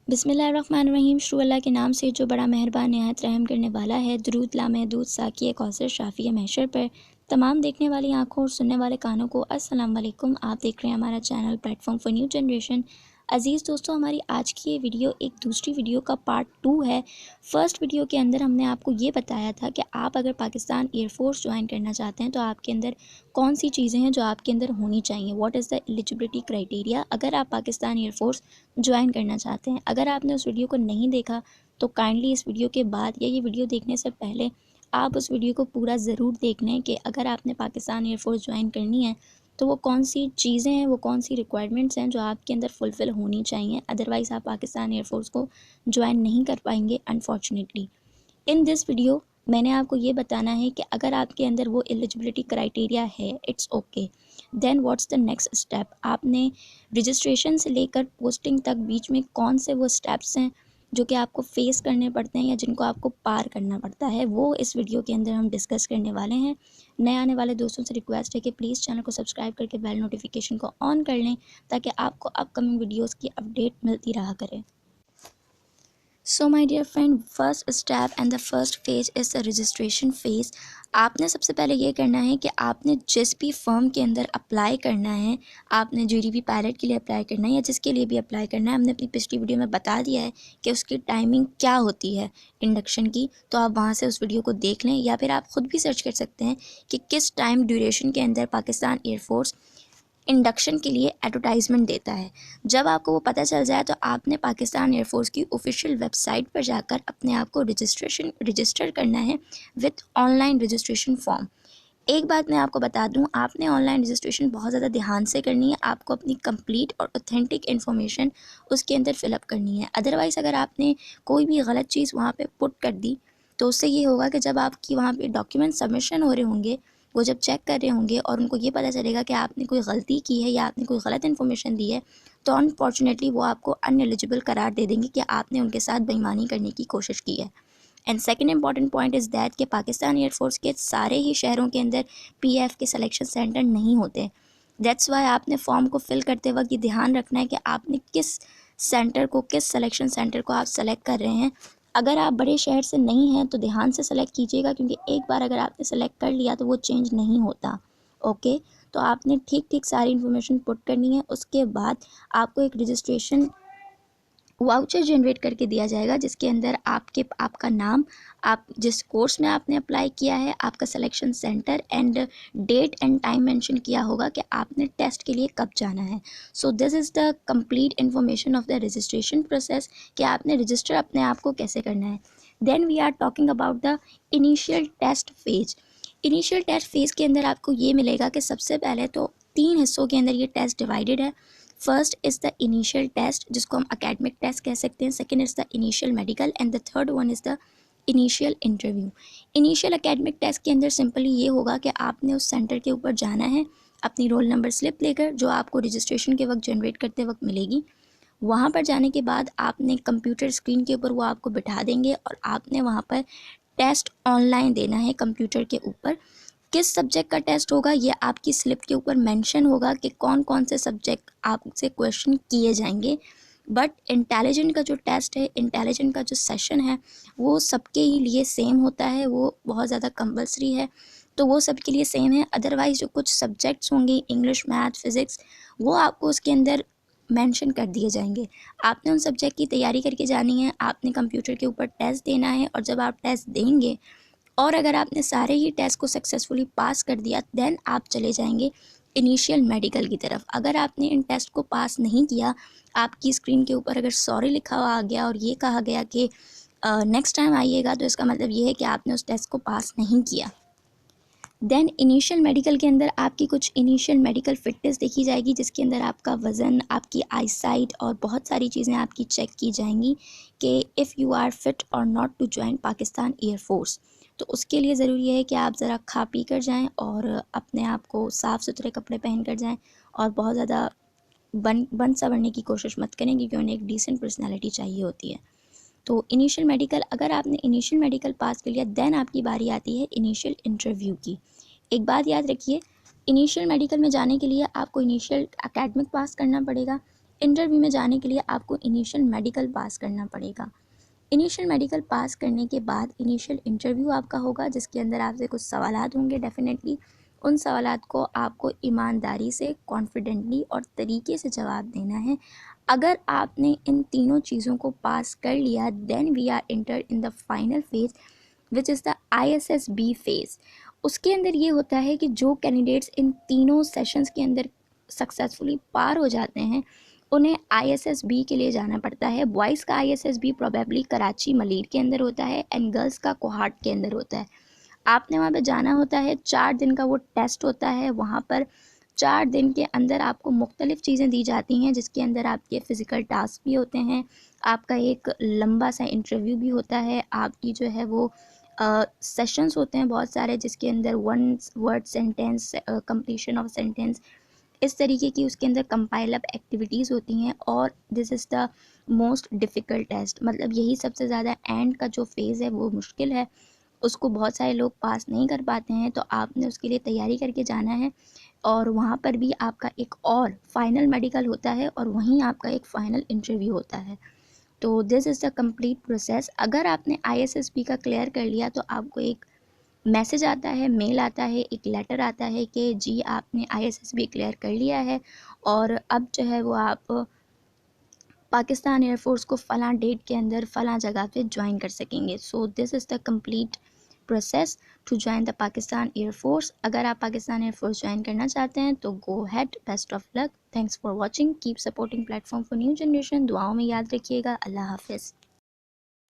बिस्मिल्लाहिर्रहमानिर्रहीम। शुरू अल्लाह के नाम से जो बड़ा मेहरबान नहायत रहम करने वाला है। दुरूद लामहदूद साकिए कौसर शाफ़िए महशर पर तमाम देखने वाली आँखों और सुनने वाले कानों को अस्सलाम वालेकुम। आप देख रहे हैं हमारा channel platform for new generation. अज़ीज़ दोस्तों, हमारी आज की ये वीडियो एक दूसरी वीडियो का पार्ट 2 है। फ़र्स्ट वीडियो के अंदर हमने आपको ये बताया था कि आप अगर पाकिस्तान एयरफोर्स ज्वाइन करना चाहते हैं तो आपके अंदर कौन सी चीज़ें हैं जो आपके अंदर होनी चाहिए। What is the eligibility criteria अगर आप पाकिस्तान एयरफोर्स ज्वाइन करना चाहते हैं। अगर आपने उस वीडियो को नहीं देखा तो काइंडली इस वीडियो के बाद या ये वीडियो देखने से पहले आप उस वीडियो को पूरा ज़रूर देख लें कि अगर आपने पाकिस्तान एयरफोर्स ज्वाइन करनी है तो वो कौन सी चीज़ें हैं, वो कौन सी रिक्वायरमेंट्स हैं जो आपके अंदर फुलफ़िल होनी चाहिए। अदरवाइज़ आप पाकिस्तान एयरफोर्स को ज्वाइन नहीं कर पाएंगे अनफॉर्चुनेटली। इन दिस वीडियो मैंने आपको ये बताना है कि अगर आपके अंदर वो एलिजिबिलिटी क्राइटेरिया है, it's okay, then what's the next step. आपने रजिस्ट्रेशन से लेकर पोस्टिंग तक बीच में कौन से वो स्टेप्स हैं जो कि आपको फेस करने पड़ते हैं या जिनको आपको पार करना पड़ता है, वो इस वीडियो के अंदर हम डिस्कस करने वाले हैं। नए आने वाले दोस्तों से रिक्वेस्ट है कि प्लीज़ चैनल को सब्सक्राइब करके बेल नोटिफिकेशन को ऑन कर लें ताकि आपको अपकमिंग वीडियोज़ की अपडेट मिलती रहा करे। So my dear friend, first step and the first phase is the registration phase. आपने सबसे पहले ये करना है कि आपने जिस भी फर्म के अंदर अप्लाई करना है, आपने जीडीपी पायलट के लिए अप्लाई करना है या जिसके लिए भी अप्लाई करना है, हमने अपनी पिछली वीडियो में बता दिया है कि उसकी टाइमिंग क्या होती है इंडक्शन की। तो आप वहाँ से उस वीडियो को देख लें या फिर आप ख़ुद भी सर्च कर सकते हैं कि किस टाइम ड्यूरेशन के अंदर पाकिस्तान एयरफोर्स इंडक्शन के लिए एडवर्टाइजमेंट देता है। जब आपको वो पता चल जाए तो आपने पाकिस्तान एयरफोर्स की ऑफिशियल वेबसाइट पर जाकर अपने आप को रजिस्टर करना है विद ऑनलाइन रजिस्ट्रेशन फॉर्म। एक बात मैं आपको बता दूं, आपने ऑनलाइन रजिस्ट्रेशन बहुत ज़्यादा ध्यान से करनी है। आपको अपनी कंप्लीट और ऑथेंटिक इन्फॉर्मेशन उसके अंदर फिलअप करनी है। अदरवाइज़ अगर आपने कोई भी गलत चीज़ वहाँ पे पुट कर दी तो उससे ये होगा कि जब आपकी वहाँ पे डॉक्यूमेंट सबमिशन हो रहे होंगे, वो जब चेक कर रहे होंगे और उनको ये पता चलेगा कि आपने कोई गलती की है या आपने कोई गलत इन्फॉर्मेशन दी है, तो अनफॉर्चुनेटली वो आपको अनएलिजिबल करार दे देंगे कि आपने उनके साथ बेईमानी करने की कोशिश की है। And second important point is that कि पाकिस्तान एयरफोर्स के सारे ही शहरों के अंदर पीएफ के सिलेक्शन सेंटर नहीं होते। दैट्स वाई आपने फॉर्म को फिल करते वक्त ये ध्यान रखना है कि आपने किस सेंटर को, किस सिलेक्शन सेंटर को आप सेलेक्ट कर रहे हैं। अगर आप बड़े शहर से नहीं हैं तो ध्यान से सेलेक्ट कीजिएगा, क्योंकि एक बार अगर आपने सेलेक्ट कर लिया तो वो चेंज नहीं होता। ओके, तो आपने ठीक सारी इन्फॉर्मेशन पुट करनी है। उसके बाद आपको एक रजिस्ट्रेशन वाउचर जनरेट करके दिया जाएगा जिसके अंदर आपका नाम, आप जिस कोर्स में आपने अप्लाई किया है, आपका selection centre and date and time mention किया होगा कि आपने टेस्ट के लिए कब जाना है। So this is the complete information of the registration process कि आपने रजिस्टर अपने आप को कैसे करना है। Then we are talking about the initial test phase. Initial test phase के अंदर आपको ये मिलेगा कि सबसे पहले तो 3 हिस्सों के अंदर ये टेस्ट डिवाइडेड है। First is the initial test जिसको हम अकेडमिक टेस्ट कह सकते हैं। Second is the initial medical and the third one is the initial interview. Initial academic test के अंदर सिंपली ये होगा कि आपने उस सेंटर के ऊपर जाना है अपनी रोल नंबर स्लिप लेकर, जो आपको रजिस्ट्रेशन के वक्त जनरेट करते वक्त मिलेगी। वहाँ पर जाने के बाद आपने कंप्यूटर स्क्रीन के ऊपर वो आपको बिठा देंगे और आपने वहाँ पर टेस्ट ऑनलाइन देना है कंप्यूटर के ऊपर। किस सब्जेक्ट का टेस्ट होगा ये आपकी स्लिप के ऊपर मेंशन होगा कि कौन कौन से सब्जेक्ट आपसे क्वेश्चन किए जाएंगे। बट इंटेलिजेंट का जो टेस्ट है, इंटेलिजेंट का जो सेशन है, वो सबके ही लिए सेम होता है, वो बहुत ज़्यादा कंपलसरी है, तो वो सबके लिए सेम है। अदरवाइज़ जो कुछ सब्जेक्ट्स होंगे, इंग्लिश, मैथ, फिज़िक्स, वो आपको उसके अंदर मेंशन कर दिए जाएंगे। आपने उन सब्जेक्ट की तैयारी करके जानी है, आपने कंप्यूटर के ऊपर टेस्ट देना है और जब आप टेस्ट देंगे और अगर आपने सारे ही टेस्ट को सक्सेसफुली पास कर दिया, देन आप चले जाएंगे इनिशियल मेडिकल की तरफ। अगर आपने इन टेस्ट को पास नहीं किया, आपकी स्क्रीन के ऊपर अगर सॉरी लिखा हुआ आ गया और ये कहा गया कि नेक्स्ट टाइम आइएगा, तो इसका मतलब ये है कि आपने उस टेस्ट को पास नहीं किया। देन इनिशियल मेडिकल के अंदर आपकी कुछ इनिशियल मेडिकल फिटनेस देखी जाएगी जिसके अंदर आपका वज़न, आपकी आई साइट और बहुत सारी चीज़ें आपकी चेक की जाएंगी कि इफ़ यू आर फिट और not to join Pakistan air force. तो उसके लिए ज़रूरी है कि आप ज़रा खा पी कर जाएँ और अपने आप को साफ़ सुथरे कपड़े पहन कर जाएँ और बहुत ज़्यादा बन सवरने की कोशिश मत करें, क्योंकि उन्हें एक डिसेंट पर्सनैलिटी चाहिए होती है। तो इनिशियल मेडिकल, अगर आपने इनिशियल मेडिकल पास कर लिया, देन आपकी बारी आती है इनिशियल इंटरव्यू की। एक बात याद रखिए, इनिशियल मेडिकल में जाने के लिए आपको इनिशियल एकेडमिक पास करना पड़ेगा। इंटरव्यू में जाने के लिए आपको इनिशियल मेडिकल पास करना पड़ेगा। इनिशियल मेडिकल पास करने के बाद इनिशियल इंटरव्यू आपका होगा, जिसके अंदर आपसे कुछ सवालात होंगे डेफिनेटली। उन सवालात को आपको ईमानदारी से, कॉन्फिडेंटली और तरीके से जवाब देना है। अगर आपने इन तीनों चीज़ों को पास कर लिया, then we are enter in the final phase which is the ISSB phase. उसके अंदर ये होता है कि जो कैंडिडेट्स इन तीनों सेशंस के अंदर सक्सेसफुली पार हो जाते हैं, उन्हें ISSB के लिए जाना पड़ता है। बॉयज़ का ISSB प्रोबेबली कराची मलीर के अंदर होता है एंड गर्ल्स का कोहाट के अंदर होता है। आपने वहाँ पे जाना होता है, 4 दिन का वो टेस्ट होता है। वहाँ पर 4 दिन के अंदर आपको मुख्तलिफ़ चीज़ें दी जाती हैं, जिसके अंदर आपके फ़िज़िकल टास्क भी होते हैं, आपका एक लंबा सा इंटरव्यू भी होता है, आपकी जो है वो सेशंस होते हैं बहुत सारे, जिसके अंदर one word sentence, completion of sentence, इस तरीके की उसके अंदर कंपाइल अप एक्टिविटीज़ होती हैं। और this is the most difficult test, मतलब यही सबसे ज़्यादा एंड का जो फेज़ है वो मुश्किल है, उसको बहुत सारे लोग पास नहीं कर पाते हैं। तो आपने उसके लिए तैयारी करके जाना है, और वहाँ पर भी आपका एक और फाइनल मेडिकल होता है और वहीं आपका एक फ़ाइनल इंटरव्यू होता है। तो this is the complete process. अगर आपने ISSB का क्लियर कर लिया तो आपको एक मैसेज आता है, मेल आता है, एक लेटर आता है कि जी आपने ISSB क्लियर कर लिया है और अब जो है वो आप पाकिस्तान एयरफोर्स को फ़लाँ डेट के अंदर फ़लाँ जगह पे ज्वाइन कर सकेंगे। So this is the complete process to join the Pakistan air force. अगर आप पाकिस्तान एयरफोर्स ज्वाइन करना चाहते हैं तो go ahead, best of luck. Thanks for watching, keep supporting platform for new generation. दुआओं में याद रखिएगा। अल्लाह हाफिज़।